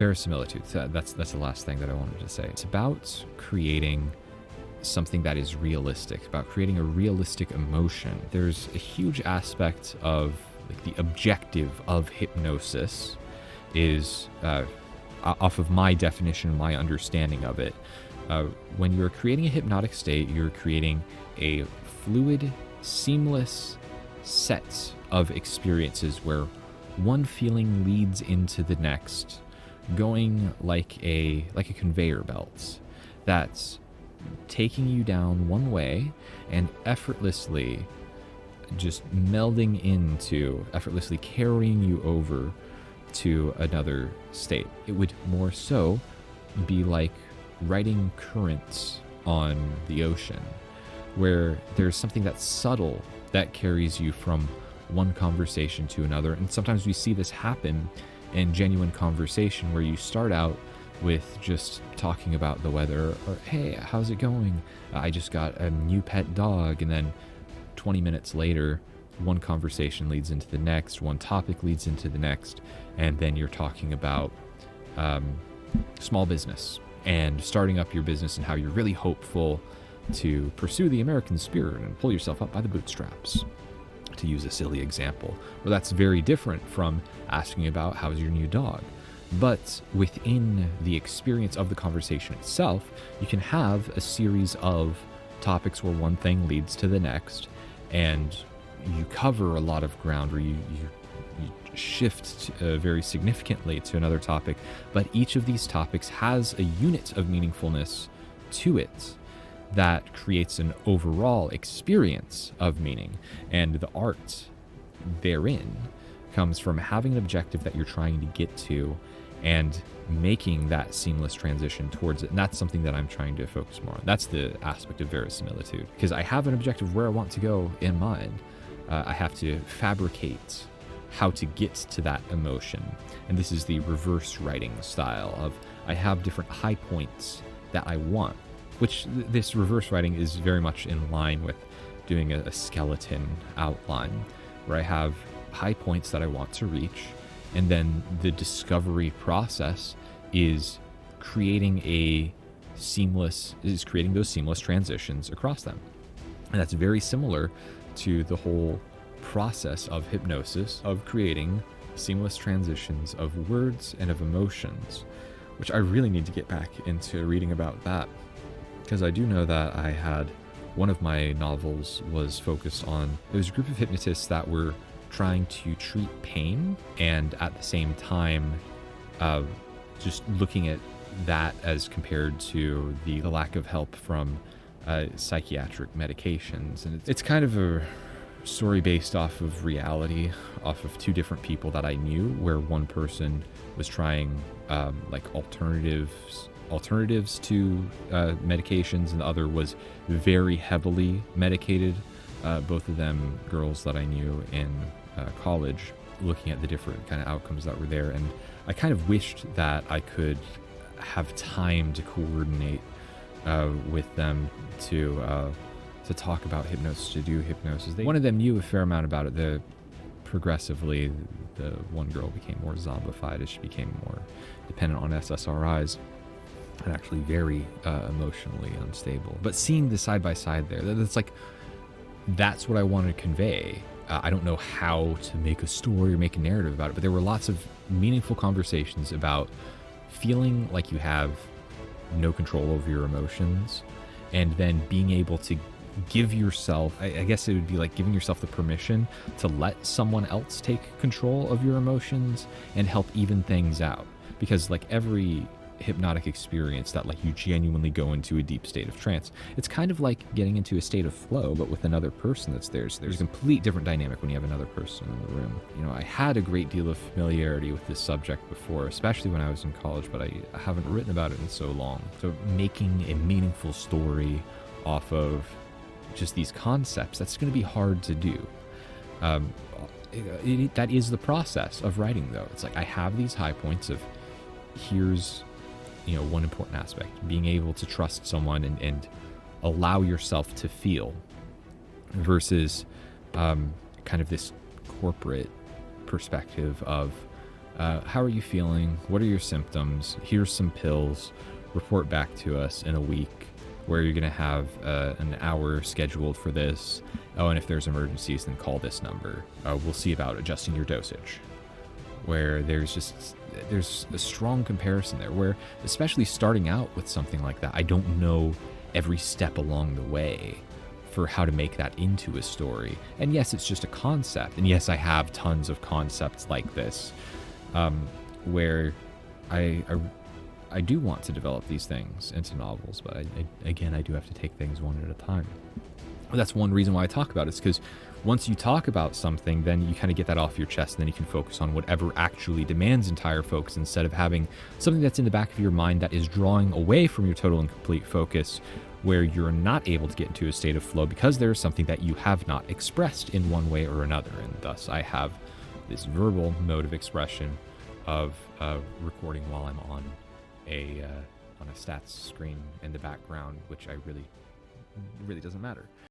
Verisimilitude. So that's the last thing that I wanted to say. It's about creating something that is realistic, about creating a realistic emotion. There's a huge aspect of like the objective of hypnosis is off of my definition, my understanding of it. When you're creating a hypnotic state, you're creating a fluid, seamless set of experiences where one feeling leads into the next, going like a conveyor belt that's taking you down one way and effortlessly just melding into, effortlessly carrying you over to another state. It would more so be like riding currents on the ocean, where there's something that's subtle that carries you from one conversation to another. And sometimes we see this happen in genuine conversation, where you start out with just talking about the weather, or hey, how's it going? I just got a new pet dog. And then 20 minutes later, one conversation leads into the next, one topic leads into the next, and then you're talking about small business and starting up your business and how you're really hopeful to pursue the American spirit and pull yourself up by the bootstraps, to use a silly example. Well, that's very different from asking about how's your new dog. But within the experience of the conversation itself, you can have a series of topics where one thing leads to the next, and you cover a lot of ground, or you shift very significantly to another topic. But each of these topics has a unit of meaningfulness to it that creates an overall experience of meaning. And the art therein comes from having an objective that you're trying to get to and making that seamless transition towards it. And that's something that I'm trying to focus more on. That's the aspect of verisimilitude, because I have an objective where I want to go in mind. I have to fabricate how to get to that emotion. And this is the reverse writing style of, I have different high points that I want, which this reverse writing is very much in line with doing a skeleton outline, where I have high points that I want to reach, and then the discovery process is creating those seamless transitions across them. And that's very similar to the whole process of hypnosis, of creating seamless transitions of words and of emotions, which I really need to get back into reading about that. Because I do know that I had one of my novels was focused on, there was a group of hypnotists that were trying to treat pain, and at the same time just looking at that as compared to the lack of help from psychiatric medications. And it's kind of a story based off of reality, off of two different people that I knew, where one person was trying like alternatives to medications, and the other was very heavily medicated. Both of them girls that I knew in college, looking at the different kind of outcomes that were there. And I kind of wished that I could have time to coordinate with them to talk about hypnosis, to do hypnosis. One of them knew a fair amount about it. Progressively, the one girl became more zombified as she became more dependent on SSRIs and actually very emotionally unstable. But seeing the side by side there, that's what I wanted to convey. I don't know how to make a story or make a narrative about it, but there were lots of meaningful conversations about feeling like you have no control over your emotions, and then being able to give yourself, I guess it would be like giving yourself the permission to let someone else take control of your emotions and help even things out. Because like every hypnotic experience that like you genuinely go into a deep state of trance, it's kind of like getting into a state of flow, but with another person that's there. So there's a complete different dynamic when you have another person in the room. You know, I had a great deal of familiarity with this subject before, especially when I was in college, but I haven't written about it in so long. So making a meaningful story off of just these concepts, that's going to be hard to do. That is the process of writing, though. It's like I have these high points of, here's one important aspect, being able to trust someone and allow yourself to feel, versus kind of this corporate perspective of how are you feeling? What are your symptoms? Here's some pills. Report back to us in a week where you're going to have an hour scheduled for this. Oh, and if there's emergencies, then call this number. We'll see about adjusting your dosage. Where there's a strong comparison there, where especially starting out with something like that, I don't know every step along the way for how to make that into a story. And yes, it's just a concept. And yes, I have tons of concepts like this, where I do want to develop these things into novels, but I do have to take things one at a time. That's one reason why I talk about it, is because once you talk about something, then you kind of get that off your chest, and then you can focus on whatever actually demands entire focus, instead of having something that's in the back of your mind that is drawing away from your total and complete focus, where you're not able to get into a state of flow because there's something that you have not expressed in one way or another. And thus I have this verbal mode of expression of recording while I'm on a stats screen in the background, which really doesn't matter.